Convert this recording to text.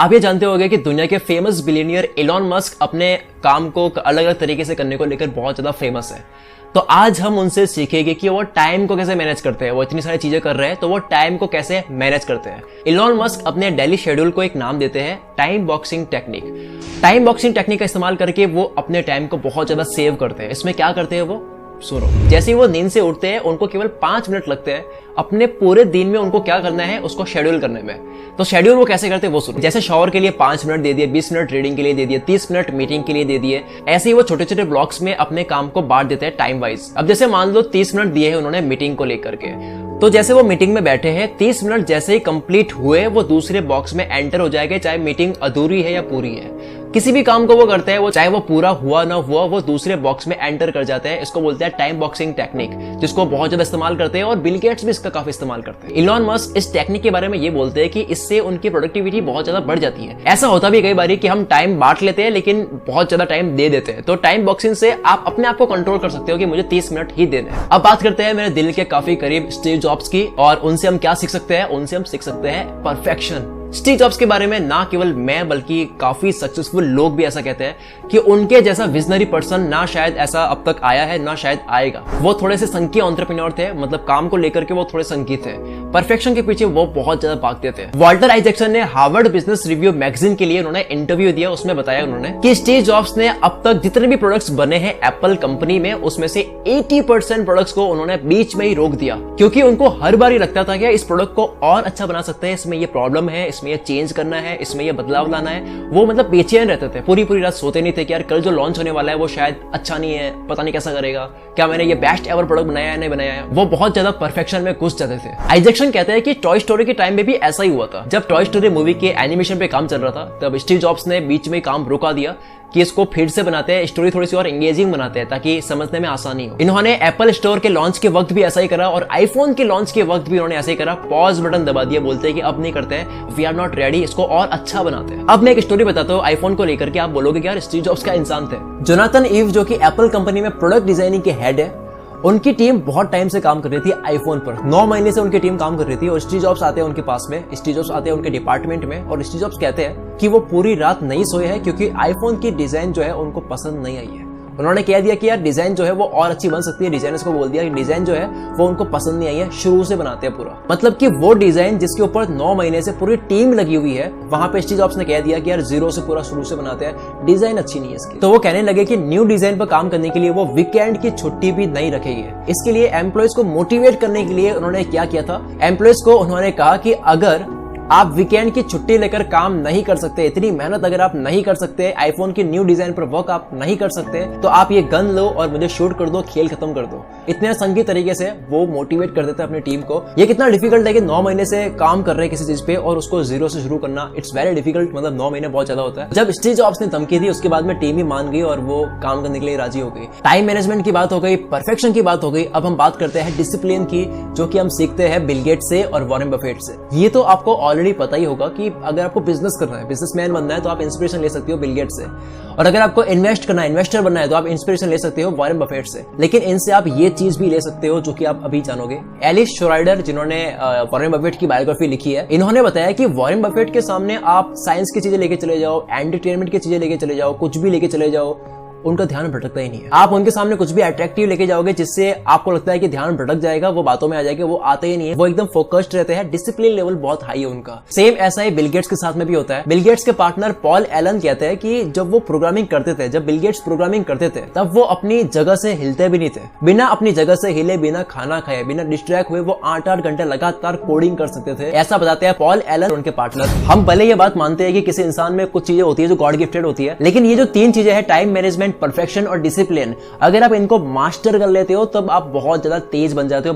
आप ये जानते होंगे कि दुनिया के फेमस बिलियनियर एलॉन मस्क अपने काम को अलग अलग तरीके से करने को लेकर बहुत ज्यादा फेमस है। तो आज हम उनसे सीखेंगे कि वो टाइम को कैसे मैनेज करते हैं। वो इतनी सारी चीजें कर रहे हैं तो वो टाइम को कैसे मैनेज करते हैं। एलॉन मस्क अपने डेली शेड्यूल को एक नाम देते हैं time boxing technique. Time boxing technique का इस्तेमाल करके वो अपने टाइम को बहुत ज्यादा सेव करते हैं। इसमें क्या करते हैं वो सुनो। जैसे ही वो नींद से उठते हैं उनको केवल 5 मिनट लगते हैं अपने पूरे दिन में उनको क्या करना है उसको शेड्यूल करने में। तो शेड्यूल वो कैसे करते हैं वो सुनो। जैसे शॉवर के लिए 5 मिनट दे दिए, 20 मिनट रीडिंग के लिए दे दिए, 30 मिनट मीटिंग के लिए दे दिए। ऐसे ही वो छोटे छोटे ब्लॉक्स में अपने काम को बांट देते हैं टाइम वाइज। अब जैसे मान लो 30 मिनट दिए हैं उन्होंने मीटिंग को लेकर के, तो जैसे वो मीटिंग में बैठे हैं 30 मिनट जैसे ही कंप्लीट हुए वो दूसरे बॉक्स में एंटर हो जाएगा, चाहे मीटिंग अधूरी है या पूरी है। किसी भी काम को वो करते हैं वो चाहे वो पूरा हुआ ना हुआ वो दूसरे बॉक्स में एंटर कर जाते हैं। इसको बोलते हैं टाइम बॉक्सिंग टेक्निक, जिसको बहुत ज्यादा इस्तेमाल करते हैं और बिल गेट्स भी इसका काफी इस्तेमाल करते हैं। एलॉन मस्क इस टेक्निक के बारे में ये बोलते हैं कि इससे उनकी प्रोडक्टिविटी बहुत ज्यादा बढ़ जाती है। ऐसा होता भी कई बार कि हम टाइम बांट लेते हैं लेकिन बहुत ज्यादा टाइम दे देते हैं। तो टाइम बॉक्सिंग से आप अपने आप को कंट्रोल कर सकते हो कि मुझे 30 मिनट ही देने हैं। अब बात करते हैं मेरे दिल के काफी करीब स्टीव जॉब्स की, और उनसे हम क्या सीख सकते हैं। उनसे हम सीख सकते हैं परफेक्शन। स्टीव जॉब्स के बारे में ना केवल मैं बल्कि काफी सक्सेसफुल लोग भी ऐसा कहते हैं कि उनके जैसा विजनरी पर्सन ना शायद ऐसा अब तक आया है ना शायद आएगा। वो थोड़े से संकी एंटरप्रेन्योर थे, मतलब काम को लेकर के वो थोड़े संकी थे। परफेक्शन के पीछे वो बहुत ज्यादा भागते थे। वॉल्टर आइजैक्सन ने हार्वर्ड बिजनेस रिव्यू मैगजीन के लिए उन्होंने इंटरव्यू दिया, उसमें बताया उन्होंने कि स्टीव जॉब्स ने अब तक जितने भी प्रोडक्ट्स बने हैं एप्पल कंपनी में उसमें से 80% प्रोडक्ट्स को उन्होंने बीच में ही रोक दिया, क्योंकि उनको हर बार ही लगता था कि इस प्रोडक्ट को और अच्छा बना सकते हैं, इसमें ये प्रॉब्लम है, इसमें ये चेंज करना है, इसमें ये बदलाव लाना है। वो मतलब बेचैन रहते थे, पूरी पूरी रात सोते नहीं थे कि यार कल जो लॉन्च होने वाला है वो शायद अच्छा नहीं है, पता नहीं कैसा करेगा, क्या मैंने ये बेस्ट एवर प्रोडक्ट बनाया है नहीं बनाया है। वो बहुत ज्यादा परफेक्शन में घुस जाते थे। आइजैक्सन कहते हैं कि टॉय स्टोरी के टाइम में भी ऐसा ही हुआ था। जब टॉय स्टोरी मूवी के एनिमेशन पे काम चल रहा था तब स्टीव जॉब्स ने बीच में काम रुका दिया कि इसको फिर से बनाते हैं, स्टोरी थोड़ी सी और एंगेजिंग बनाते हैं ताकि समझने में आसानी हो। इन्होंने एप्पल स्टोर के लॉन्च के वक्त भी ऐसा ही करा और आईफोन के लॉन्च के वक्त भी उन्होंने ऐसा ही करा। पॉज बटन दबा दिया, बोलते हैं कि अब नहीं करते हैं, वी आर नॉट रेडी, इसको और अच्छा बनाते हैं। अब मैं एक स्टोरी बताता हूँ आईफोन को लेकर के। आप बोलोगे कि यार स्टीव जॉब्स क्या इंसान थे। जोनाथन इव जो कि एप्पल कंपनी में प्रोडक्ट डिजाइनिंग के हेड है, उनकी टीम बहुत टाइम से काम कर रही थी आईफोन पर। 9 महीने से उनकी टीम काम कर रही थी और स्टीव जॉब्स आते हैं उनके पास में, स्टीव जॉब्स आते हैं उनके डिपार्टमेंट में और स्टीव जॉब्स कहते हैं कि वो पूरी रात नहीं सोए हैं क्योंकि आईफोन की डिजाइन जो है उनको पसंद नहीं आई है। उन्होंने कह दिया कि यार डिजाइन जो है वो और अच्छी बन सकती है। डिजाइनर्स को बोल दिया कि डिजाइन जो है वो उनको पसंद नहीं आई है, शुरू से बनाते हैं पूरा। मतलब कि वो डिजाइन जिसके ऊपर 9 महीने से पूरी टीम लगी हुई है, वहां पे स्टीव जॉब्स ने कह दिया कि यार जीरो से पूरा शुरू से बनाते हैं, डिजाइन अच्छी नहीं है इसकी। तो वो कहने लगे कि न्यू डिजाइन पर काम करने के लिए वो वीकेंड की छुट्टी भी नहीं रखेंगे। इसके लिए एम्प्लॉयज को मोटिवेट करने के लिए उन्होंने क्या किया था, एम्प्लॉयज को उन्होंने कहा कि अगर आप वीकेंड की छुट्टी लेकर काम नहीं कर सकते, इतनी मेहनत अगर आप नहीं कर सकते, आईफोन की न्यू डिजाइन पर वर्क आप नहीं कर सकते, तो आप ये गन लो और मुझे शूट कर दो, खेल खत्म कर दो। इतने संगीत तरीके से वो मोटिवेट कर देते हैं अपनी टीम को। ये कितना डिफिकल्ट है कि 9 महीने से काम कर रहे हैं किसी चीज पे और उसको जीरो से शुरू करना, इट्स वेरी डिफिकल्ट। मतलब 9 महीने बहुत ज्यादा होता है। जब स्टीव जॉब्स ने धमकी दी उसके बाद में टीम ही मान गई और वो काम करने के लिए राजी हो गई। टाइम मैनेजमेंट की बात हो गई, परफेक्शन की बात हो गई। अब हम बात करते हैं डिसिप्लिन की, जो कि हम सीखते हैं बिल गेट्स से और वॉरेन बफेट से। ये तो आपको ऑलरेडी पता ही होगा कि अगर आपको बिजनेस करना है, बिजनेसमैन बनना है, तो आप इंस्पिरेशन ले सकते हो बिल गेट्स से, और अगर आपको इन्वेस्ट करना है, इन्वेस्टर बनना है, तो आप इंस्पिरेशन ले सकते हो वॉरेन बफेट से। लेकिन इनसे आप ये चीज भी ले सकते हो जो कि आप अभी जानोगे। एलिस श्रोइडर जिन्होंने वॉरेन बफेट की बायोग्राफी लिखी है, इन्होंने बताया कि वॉरेन बफेट के सामने आप साइंस की चीजें लेके चले जाओ, एंटरटेनमेंट की चीजें लेके चले जाओ, कुछ भी लेके चले जाओ, उनका ध्यान भटकता ही नहीं है। आप उनके सामने कुछ भी अट्रैक्टिव लेके जाओगे जिससे आपको लगता है कि ध्यान भटक जाएगा, वो बातों में आ जाएगा, वो आते ही नहीं है। वो एकदम फोकस्ड रहते हैं, डिसिप्लिन लेवल बहुत हाई है उनका। सेम ऐसा ही बिल गेट्स के साथ में भी होता है। बिल गेट्स के पार्टनर पॉल एलन कहते हैं कि जब वो प्रोग्रामिंग करते थे, जब बिल गेट्स प्रोग्रामिंग करते थे, तब वो अपनी जगह से हिलते भी नहीं थे। बिना अपनी जगह से हिले, बिना खाना खाए, बिना डिस्ट्रैक्ट हुए वो 8-8 घंटे लगातार कोडिंग कर सकते थे। ऐसा बताते हैं पॉल एलन, उनके पार्टनर। हम भले ये बात मानते हैं कि किसी इंसान में कुछ चीजें होती है जो गॉड गिफ्टेड होती है, लेकिन ये जो 3 चीजें हैं, टाइम मैनेजमेंट, परफेक्शन और डिसिप्लिन, अगर आप इनको मास्टर कर लेते हो तब आप बहुत ज्यादा तेज बन जाते हो।